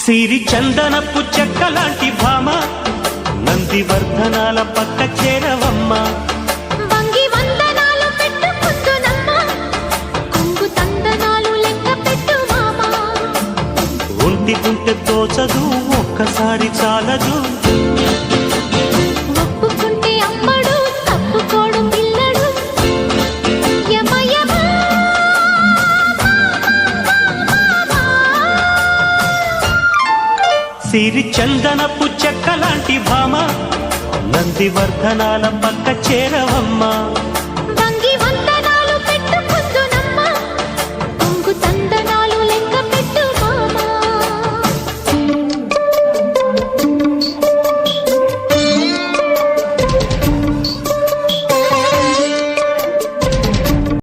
సిరి చందనపు చెక్కలాంటి భామ నందివర్ధనాల పక్క చేరవమ్మ వంగి వందనాలు పెట్టుకుందునమ్మ కొంగు తందనాలు లెక్క పెట్టు మామ ఒంటికుంటే తోచదు ఒక్కసారి చాలదు ఒప్పుకుంటే అమ్మడు తప్పుకోడు పిల్లడు యమ యమ సిరి చందనపు చెక్కలాంటి భామ నందివర్ధనాల పక్క చేరవమ్మ